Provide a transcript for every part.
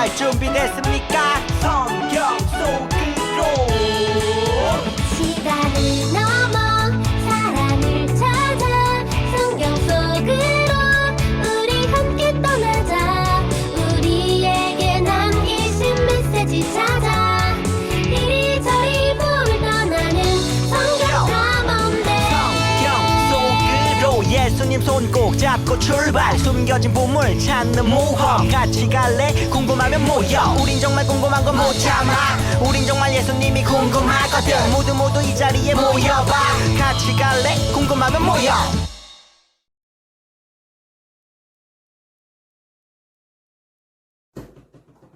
출발 준비됐습니까? 성경 속으로 시간을 넘어 사랑을 찾아 성경 속으로 우리 함께 떠나자. 우리에게 남기신 메시지 찾아 이리저리 볼 떠나는 성경 탐험대. 성경 속으로 예수님 손 꼭 잡고 출발. 숨겨진 보물 찾는 모험 같이 갈래? 궁금하면 모여. 우린 정말 궁금한 건 못 참아. 우린 정말 예수님이 궁금하거든. 모두 이 자리에 모여봐. 같이 갈래? 궁금하면 모여.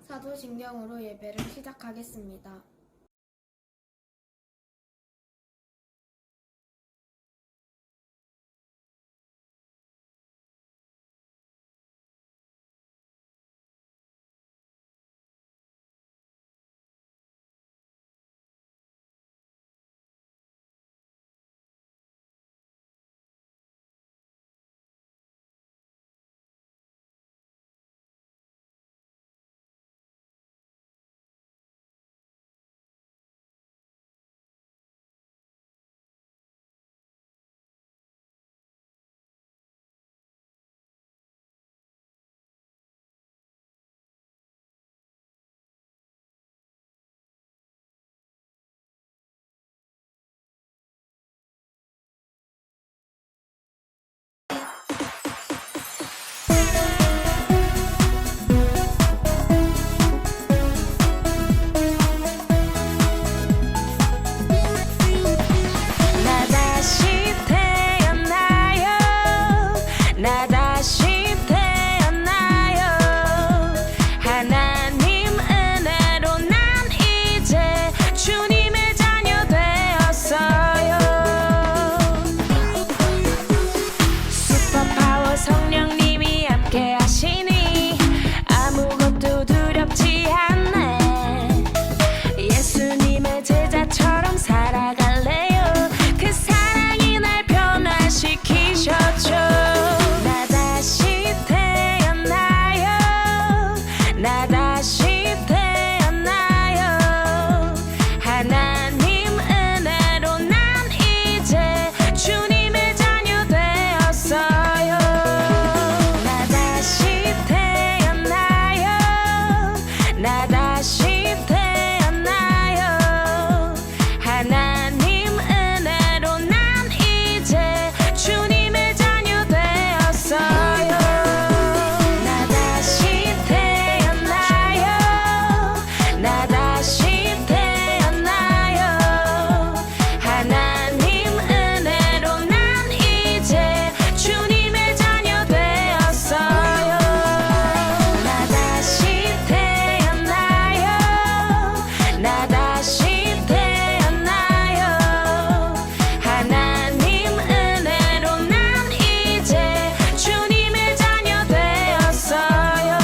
사도신경으로 예배를 시작하겠습니다. 나 다시 태어나요. 나 다시 태어나요. 하나님 은혜로 난 이제 주님의 자녀 되었어요. 슈퍼파워 성령님이 함께 하시니 아무것도 두렵지 않네. 예수님의 제자처럼 살아갈래요. 그 사랑이 날 변화시키셨죠. 나 다시 태어나요. 나 다시 태어나요. 하나님 은혜로 난 이제 주님의 자녀 되었어요. 나 다시 태어나요. 나 다시 태어나요. 하나님 은혜로 난 이제 주님의 자녀 되었어요. 나 다시 태어나요. 나 다시 태어나요. 하나님 은혜로 난 이제 주님의 자녀 되었어요. 나 다시 태어나요. 나 다시 태어나요. 하나님 은혜로 난 이제 주님의 자녀 되었어요.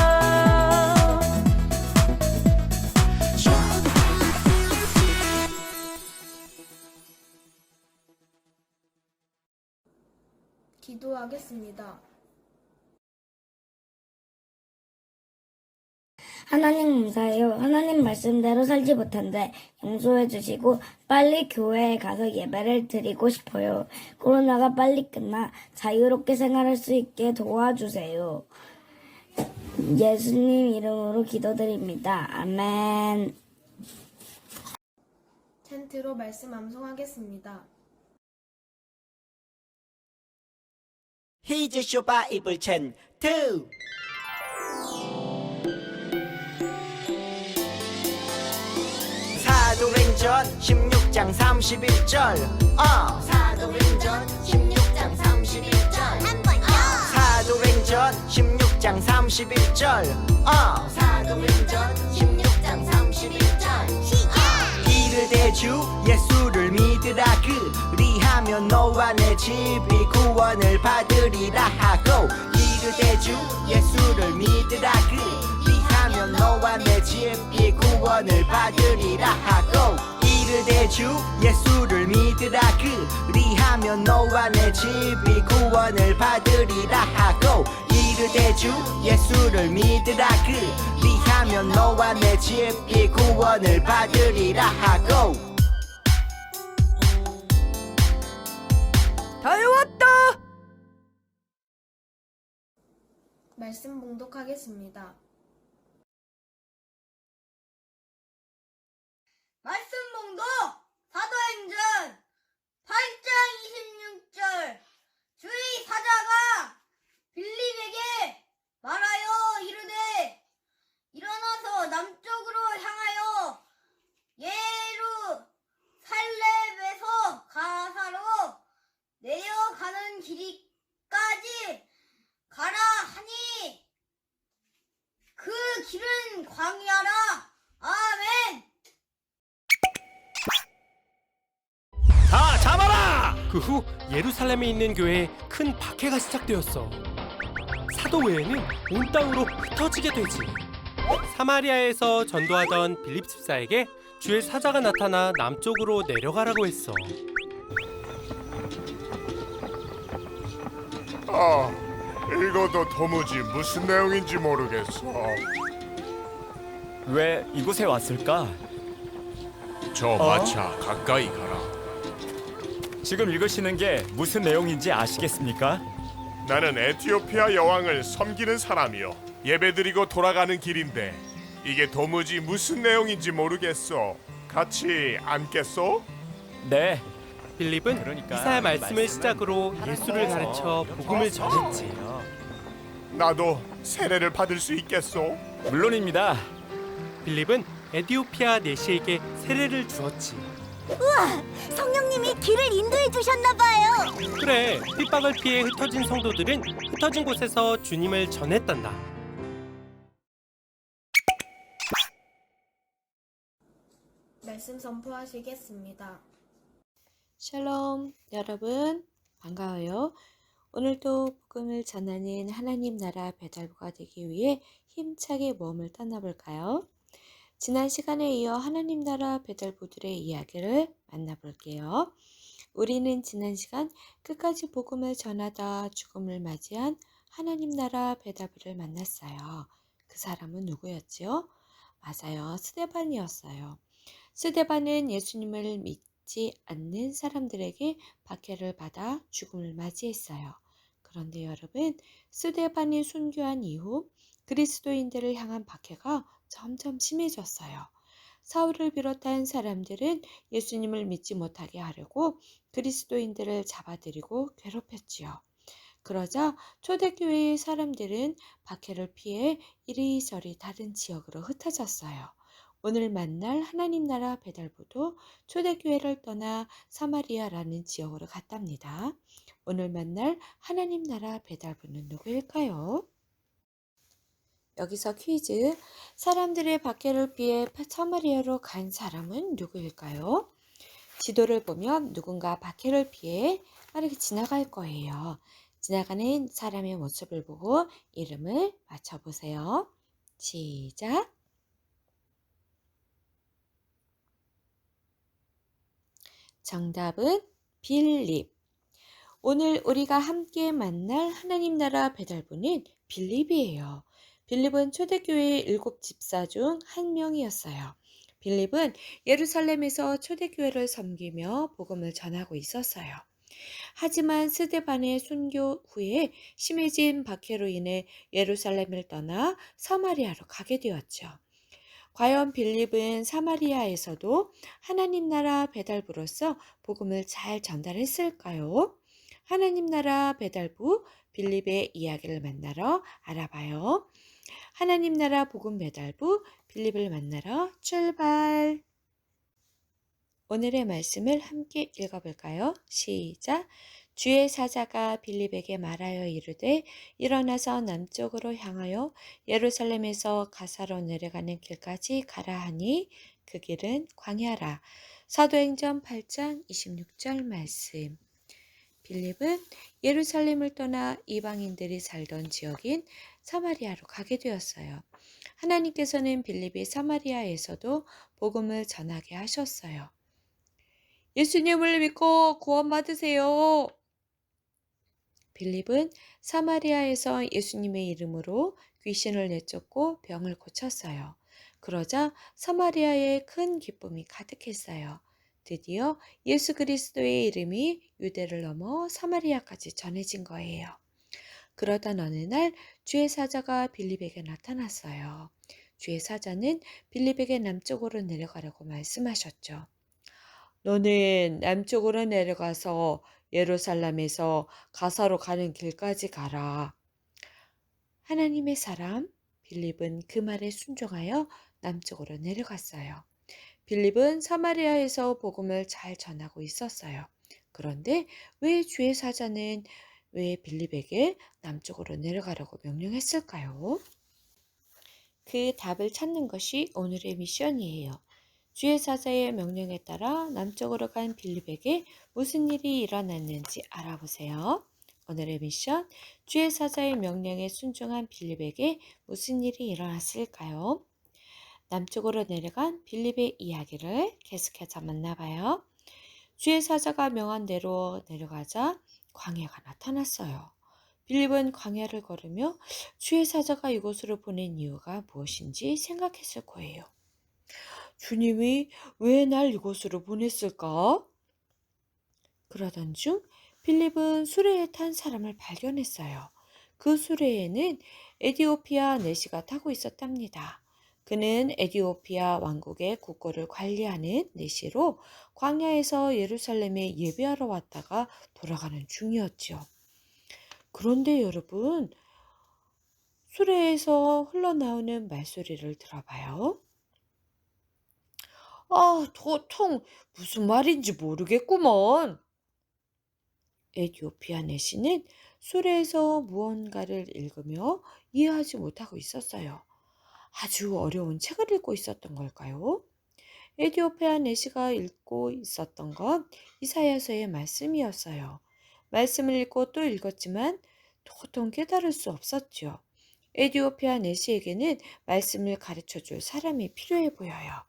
기도하겠습니다. 하나님 감사해요. 하나님 말씀대로 살지 못한데 용서해 주시고 빨리 교회에 가서 예배를 드리고 싶어요. 코로나가 빨리 끝나 자유롭게 생활할 수 있게 도와주세요. 예수님 이름으로 기도드립니다. 아멘. 텐트로 말씀 암송하겠습니다. Here's your Bible 텐트. 사도행전 16장 31절. 사도행전 16장 31절 한 번요. 사도행전 16장 31절. 사도행전 16장 31절 시작. 이르되 주 예수를 믿으라. 그리하며 너와 내 집이 구원을 받으리라 하고. 이르되 주 예수를 믿으라. 그리하며 너와 내 집이 구원을 받으리라 하고. 이르되 주 예수를 믿으라. 그리하며 너와 내 집이 구원을 받으리라 하고. 이르되 주 예수를 믿으라. 그리하며 하면 너와 내 집이 구원을 받으리라 하고. 다 외웠다. 말씀 봉독하겠습니다. 말씀 봉독 사도행전 8장 26절. 주의 사자가 빌립에게 말하여 이르되 일어나서 남쪽으로 향하여 예루살렘에서 가사로 내려가는 길이까지 가라 하니 그 길은 광야라. 아멘. 다 잡아라! 그 후 예루살렘에 있는 교회에 큰 박해가 시작되었어. 사도 외에는 온 땅으로 흩어지게 되지. 사마리아에서 전도하던 빌립 집사에게 주의 사자가 나타나 남쪽으로 내려가라고 했어. 읽어도 도무지 무슨 내용인지 모르겠어. 왜 이곳에 왔을까? 저 마차 가까이 가라. 지금 읽으시는 게 무슨 내용인지 아시겠습니까? 나는 에티오피아 여왕을 섬기는 사람이요. 예배드리고 돌아가는 길인데 이게 도무지 무슨 내용인지 모르겠어. 같이 앉겠소? 네, 빌립은 그러니까 이사야 말씀을 말씀은 시작으로 예수를 가르쳐 복음을 전했지. 나도 세례를 받을 수 있겠소? 물론입니다. 빌립은 에디오피아 내시에게 세례를 주었지. 성령님이 길을 인도해 주셨나 봐요. 그래, 핍박을 피해 흩어진 성도들은 흩어진 곳에서 주님을 전했단다. 말씀 선포하시겠습니다. 샬롬 여러분 반가워요. 오늘도 복음을 전하는 하나님 나라 배달부가 되기 위해 힘차게 모험을 떠나볼까요? 지난 시간에 이어 하나님 나라 배달부들의 이야기를 만나볼게요. 우리는 지난 시간 끝까지 복음을 전하다 죽음을 맞이한 하나님 나라 배달부를 만났어요. 그 사람은 누구였죠? 맞아요. 스데반이었어요. 스데반은 예수님을 믿지 않는 사람들에게 박해를 받아 죽음을 맞이했어요. 그런데 여러분, 스데반이 순교한 이후 그리스도인들을 향한 박해가 점점 심해졌어요. 사울을 비롯한 사람들은 예수님을 믿지 못하게 하려고 그리스도인들을 잡아들이고 괴롭혔지요. 그러자 초대교회의 사람들은 박해를 피해 이리저리 다른 지역으로 흩어졌어요. 오늘 만날 하나님 나라 배달부도 초대교회를 떠나 사마리아라는 지역으로 갔답니다. 오늘 만날 하나님 나라 배달부는 누구일까요? 여기서 퀴즈. 사람들의 박해를 피해 사마리아로 간 사람은 누구일까요? 지도를 보면 누군가 박해를 피해 빠르게 지나갈 거예요. 지나가는 사람의 모습을 보고 이름을 맞춰보세요. 시작! 정답은 빌립. 오늘 우리가 함께 만날 하나님 나라 배달부는 빌립이에요. 빌립은 초대교회의 7 집사 중 한 명이었어요. 빌립은 예루살렘에서 초대교회를 섬기며 복음을 전하고 있었어요. 하지만 스데반의 순교 후에 심해진 박해로 인해 예루살렘을 떠나 사마리아로 가게 되었죠. 과연 빌립은 사마리아에서도 하나님 나라 배달부로서 복음을 잘 전달했을까요? 하나님 나라 배달부 빌립의 이야기를 만나러 알아봐요. 하나님 나라 복음 배달부 빌립을 만나러 출발! 오늘의 말씀을 함께 읽어볼까요? 시작! 주의 사자가 빌립에게 말하여 이르되 일어나서 남쪽으로 향하여 예루살렘에서 가사로 내려가는 길까지 가라 하니 그 길은 광야라. 사도행전 8장 26절 말씀. 빌립은 예루살렘을 떠나 이방인들이 살던 지역인 사마리아로 가게 되었어요. 하나님께서는 빌립이 사마리아에서도 복음을 전하게 하셨어요. 예수님을 믿고 구원받으세요. 빌립은 사마리아에서 예수님의 이름으로 귀신을 내쫓고 병을 고쳤어요. 그러자 사마리아에 큰 기쁨이 가득했어요. 드디어 예수 그리스도의 이름이 유대를 넘어 사마리아까지 전해진 거예요. 그러던 어느 날 주의 사자가 빌립에게 나타났어요. 주의 사자는 빌립에게 남쪽으로 내려가라고 말씀하셨죠. 너는 남쪽으로 내려가서 예루살렘에서 가사로 가는 길까지 가라. 하나님의 사람 빌립은 그 말에 순종하여 남쪽으로 내려갔어요. 빌립은 사마리아에서 복음을 잘 전하고 있었어요. 그런데 왜 주의 사자는 왜 빌립에게 남쪽으로 내려가라고 명령했을까요? 그 답을 찾는 것이 오늘의 미션이에요. 주의 사자의 명령에 따라 남쪽으로 간 빌립에게 무슨 일이 일어났는지 알아보세요. 오늘의 미션, 주의 사자의 명령에 순종한 빌립에게 무슨 일이 일어났을까요? 남쪽으로 내려간 빌립의 이야기를 계속해서 만나봐요. 주의 사자가 명한 대로 내려가자 광야가 나타났어요. 빌립은 광야를 걸으며 주의 사자가 이곳으로 보낸 이유가 무엇인지 생각했을 거예요. 주님이 왜 날 이곳으로 보냈을까? 그러던 중 빌립은 수레에 탄 사람을 발견했어요. 그 수레에는 에디오피아 내시가 타고 있었답니다. 그는 에디오피아 왕국의 국고를 관리하는 내시로 광야에서 예루살렘에 예배하러 왔다가 돌아가는 중이었죠. 그런데 여러분, 수레에서 흘러나오는 말소리를 들어봐요. 도통 무슨 말인지 모르겠구먼. 에디오피아 내시는 수레에서 무언가를 읽으며 이해하지 못하고 있었어요. 아주 어려운 책을 읽고 있었던 걸까요? 에디오피아 내시가 읽고 있었던 건 이사야서의 말씀이었어요. 말씀을 읽고 또 읽었지만 도통 깨달을 수 없었죠. 에디오피아 내시에게는 말씀을 가르쳐줄 사람이 필요해 보여요.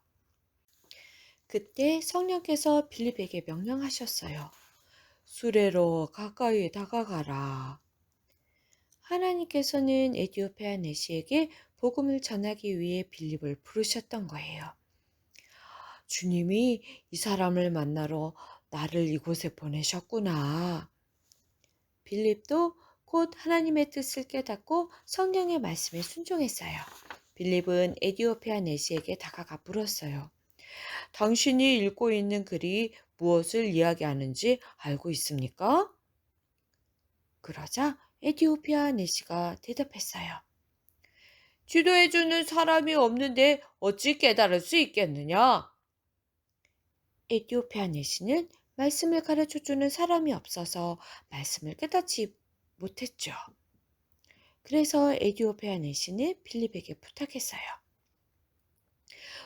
그때 성령께서 빌립에게 명령하셨어요. 수레로 가까이 다가가라. 하나님께서는 에디오피아 내시에게 복음을 전하기 위해 빌립을 부르셨던 거예요. 주님이 이 사람을 만나러 나를 이곳에 보내셨구나. 빌립도 곧 하나님의 뜻을 깨닫고 성령의 말씀에 순종했어요. 빌립은 에디오피아 내시에게 다가가 물었어요. 당신이 읽고 있는 글이 무엇을 이야기하는지 알고 있습니까? 그러자 에디오피아 내시가 대답했어요. 지도해주는 사람이 없는데 어찌 깨달을 수 있겠느냐? 에디오피아 내시는 말씀을 가르쳐주는 사람이 없어서 말씀을 깨닫지 못했죠. 그래서 에디오피아 내시는 빌립에게 부탁했어요.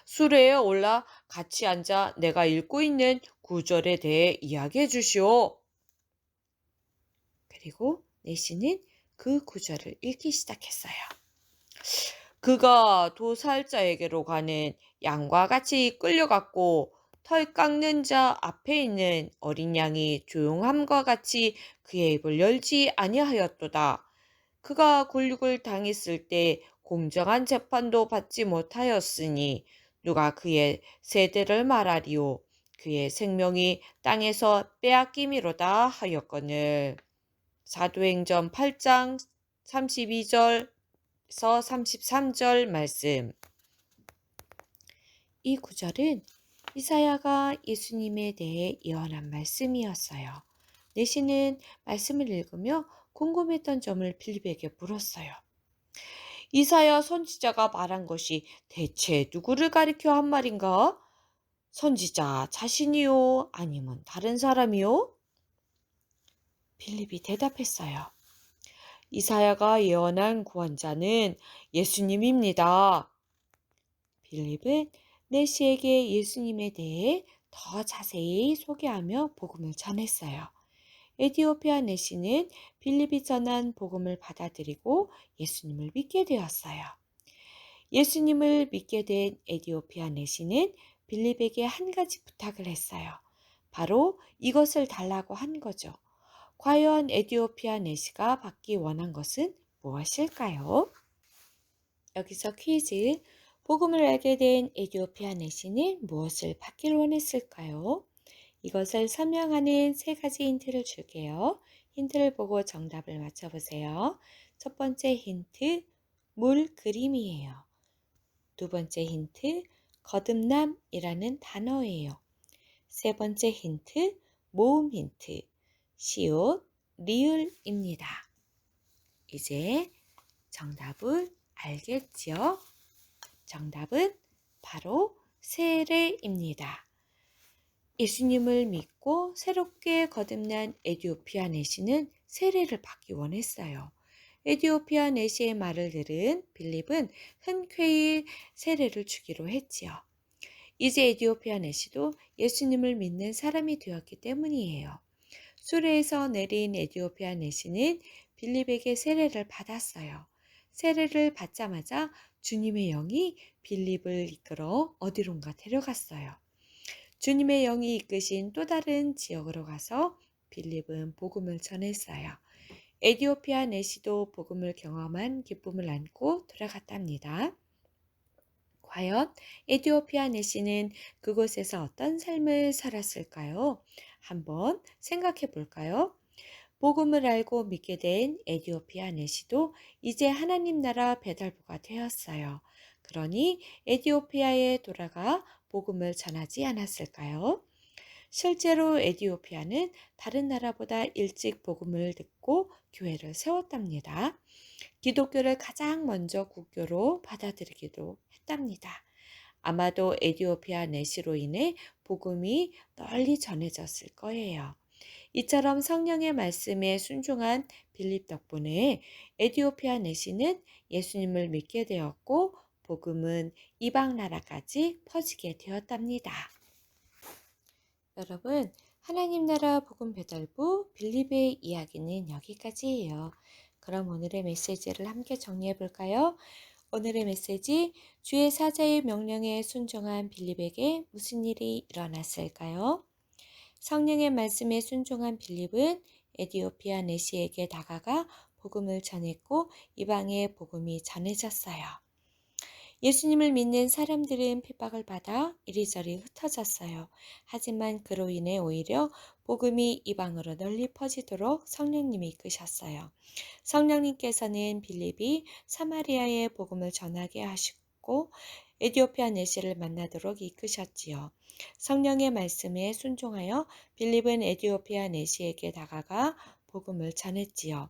수레에 올라 같이 앉아 내가 읽고 있는 구절에 대해 이야기해 주시오. 그리고 내시는 그 구절을 읽기 시작했어요. 그가 도살자에게로 가는 양과 같이 끌려갔고 털 깎는 자 앞에 있는 어린 양이 조용함과 같이 그의 입을 열지 아니하였도다. 그가 굴육을 당했을 때 공정한 재판도 받지 못하였으니 누가 그의 세대를 말하리요. 그의 생명이 땅에서 빼앗김이로다 하였거늘. 사도행전 8장 32절에서 33절 말씀. 이 구절은 이사야가 예수님에 대해 예언한 말씀이었어요. 내시는 말씀을 읽으며 궁금했던 점을 빌립에게 물었어요. 이사야 선지자가 말한 것이 대체 누구를 가리켜 한 말인가? 선지자 자신이요? 아니면 다른 사람이요? 빌립이 대답했어요. 이사야가 예언한 구원자는 예수님입니다. 빌립은 내시에게 예수님에 대해 더 자세히 소개하며 복음을 전했어요. 에디오피아 내시는 빌립이 전한 복음을 받아들이고 예수님을 믿게 되었어요. 예수님을 믿게 된 에디오피아 내시는 빌립에게 한 가지 부탁을 했어요. 바로 이것을 달라고 한 거죠. 과연 에디오피아 내시가 받기 원한 것은 무엇일까요? 여기서 퀴즈. 복음을 알게 된 에디오피아 내시는 무엇을 받길 원했을까요? 이것을 설명하는 세 가지 힌트를 줄게요. 힌트를 보고 정답을 맞춰보세요. 첫 번째 힌트, 물 그림이에요. 두 번째 힌트, 거듭남이라는 단어예요. 세 번째 힌트, 모음 힌트, 시옷, 리을입니다. 이제 정답을 알겠죠? 정답은 바로 세례입니다. 예수님을 믿고 새롭게 거듭난 에디오피아 내시는 세례를 받기 원했어요. 에디오피아 내시의 말을 들은 빌립은 흔쾌히 세례를 주기로 했지요. 이제 에디오피아 내시도 예수님을 믿는 사람이 되었기 때문이에요. 수레에서 내린 에디오피아 내시는 빌립에게 세례를 받았어요. 세례를 받자마자 주님의 영이 빌립을 이끌어 어디론가 데려갔어요. 주님의 영이 이끄신 또 다른 지역으로 가서 빌립은 복음을 전했어요. 에디오피아 내시도 복음을 경험한 기쁨을 안고 돌아갔답니다. 과연 에디오피아 내시는 그곳에서 어떤 삶을 살았을까요? 한번 생각해 볼까요? 복음을 알고 믿게 된 에디오피아 내시도 이제 하나님 나라 배달부가 되었어요. 그러니 에디오피아에 돌아가 복음을 전하지 않았을까요? 실제로 에디오피아는 다른 나라보다 일찍 복음을 듣고 교회를 세웠답니다. 기독교를 가장 먼저 국교로 받아들이기도 했답니다. 아마도 에디오피아 내시로 인해 복음이 널리 전해졌을 거예요. 이처럼 성령의 말씀에 순종한 빌립 덕분에 에디오피아 내시는 예수님을 믿게 되었고 복음은 이방 나라까지 퍼지게 되었답니다. 여러분, 하나님 나라 복음 배달부 빌립의 이야기는 여기까지예요. 그럼 오늘의 메시지를 함께 정리해 볼까요? 오늘의 메시지, 주의 사자의 명령에 순종한 빌립에게 무슨 일이 일어났을까요? 성령의 말씀에 순종한 빌립은 에디오피아 내시에게 다가가 복음을 전했고 이방의 복음이 전해졌어요. 예수님을 믿는 사람들은 핍박을 받아 이리저리 흩어졌어요. 하지만 그로 인해 오히려 복음이 이방으로 널리 퍼지도록 성령님이 이끄셨어요. 성령님께서는 빌립이 사마리아에 복음을 전하게 하시고 에디오피아 내시를 만나도록 이끄셨지요. 성령의 말씀에 순종하여 빌립은 에디오피아 내시에게 다가가 복음을 전했지요.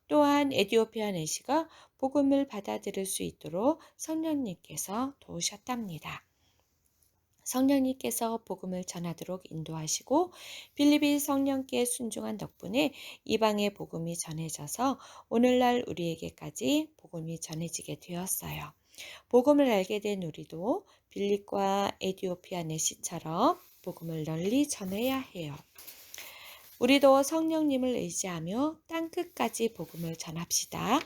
또한 에디오피아 내시가 복음을 받아들일 수 있도록 성령님께서 도우셨답니다. 성령님께서 복음을 전하도록 인도하시고 빌립이 성령께 순종한 덕분에 이방의 복음이 전해져서 오늘날 우리에게까지 복음이 전해지게 되었어요. 복음을 알게 된 우리도 빌립과 에디오피아 내시처럼 복음을 널리 전해야 해요. 우리도 성령님을 의지하며 땅끝까지 복음을 전합시다.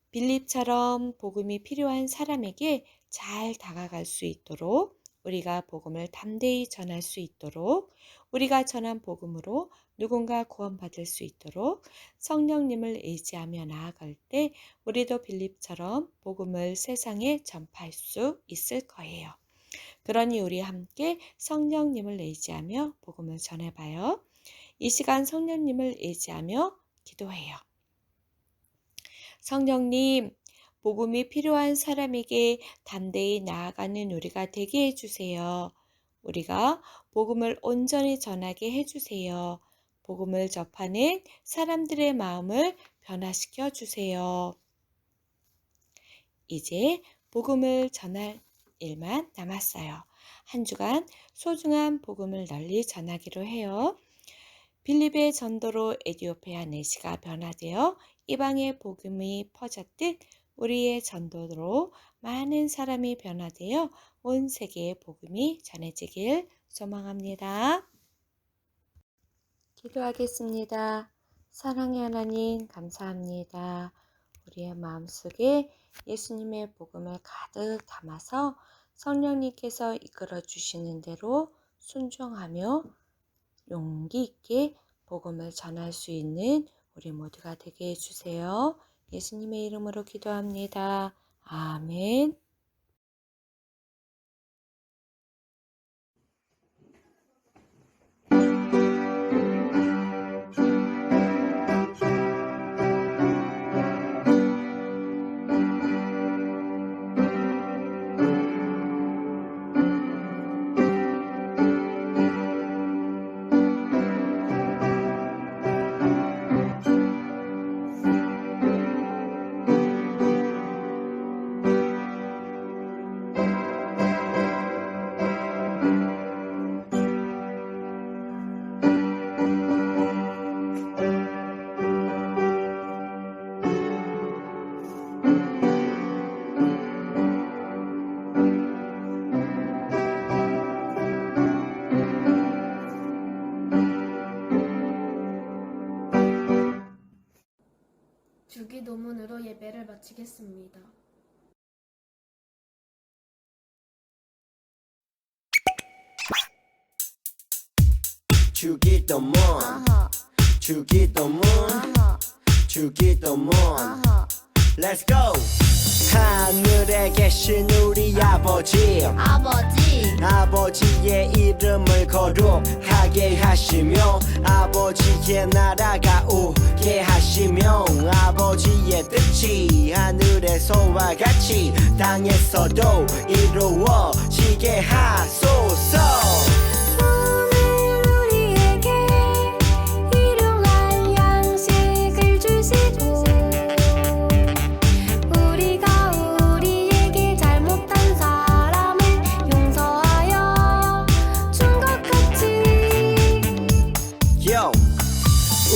빌립처럼 복음이 필요한 사람에게 잘 다가갈 수 있도록, 우리가 복음을 담대히 전할 수 있도록, 우리가 전한 복음으로 누군가 구원받을 수 있도록 성령님을 의지하며 나아갈 때 우리도 빌립처럼 복음을 세상에 전파할 수 있을 거예요. 그러니 우리 함께 성령님을 의지하며 복음을 전해봐요. 이 시간 성령님을 의지하며 기도해요. 성령님, 복음이 필요한 사람에게 담대히 나아가는 우리가 되게 해주세요. 우리가 복음을 온전히 전하게 해주세요. 복음을 접하는 사람들의 마음을 변화시켜 주세요. 이제 복음을 전할 일만 남았어요. 한 주간 소중한 복음을 널리 전하기로 해요. 빌립의 전도로 에디오피아 내시가 변화되어 이방의 복음이 퍼졌듯 우리의 전도로 많은 사람이 변화되어 온 세계에 복음이 전해지길 소망합니다. 기도하겠습니다. 사랑의 하나님, 감사합니다. 우리의 마음속에 예수님의 복음을 가득 담아서 성령님께서 이끌어 주시는 대로 순종하며 용기 있게 복음을 전할 수 있는 우리 모두가 되게 해주세요. 예수님의 이름으로 기도합니다. 아멘. 주기도문으로 예배를 마치겠습니다. 주기도문 주기도문 주기도문 Let's go 하늘에 계신 우리 아버지 아버지의 이름을 거룩하게 하시며 아버지의 나라가 오게 하시며 아버지의 뜻이 하늘에서와 같이 땅에서도 이루어지게 하소서.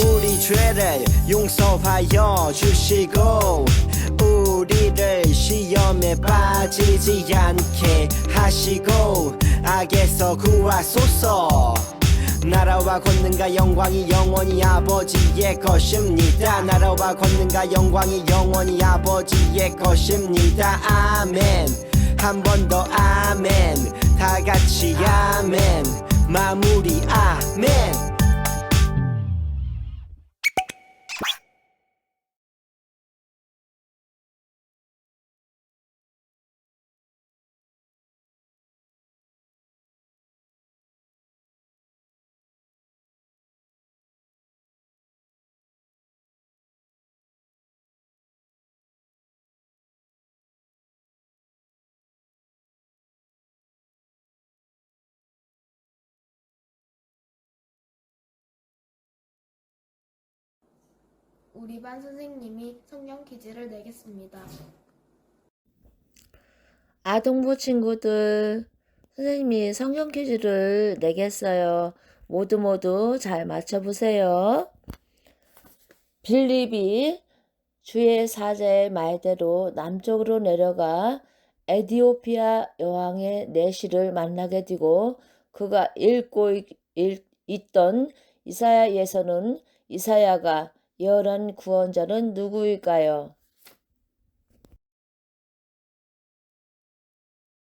우리 죄를 용서하여 주시고 우리를 시험에 빠지지 않게 하시고 악에서 구하소서. 나라와 권능과 영광이 영원히 아버지의 것입니다. 나라와 권능과 영광이 영원히 아버지의 것입니다. 아멘. 한 번 더 아멘. 다 같이 아멘. 마무리 아멘. 우리 반 선생님이 성경 퀴즈를 내겠습니다. 아동부 친구들, 선생님이 성경 퀴즈를 내겠어요. 모두 잘 맞춰보세요. 빌립이 주의 사자의 말대로 남쪽으로 내려가 에디오피아 여왕의 내시를 만나게 되고 그가 읽고 있던 이사야 예서는 이사야가 예언한 구원자는 누구일까요?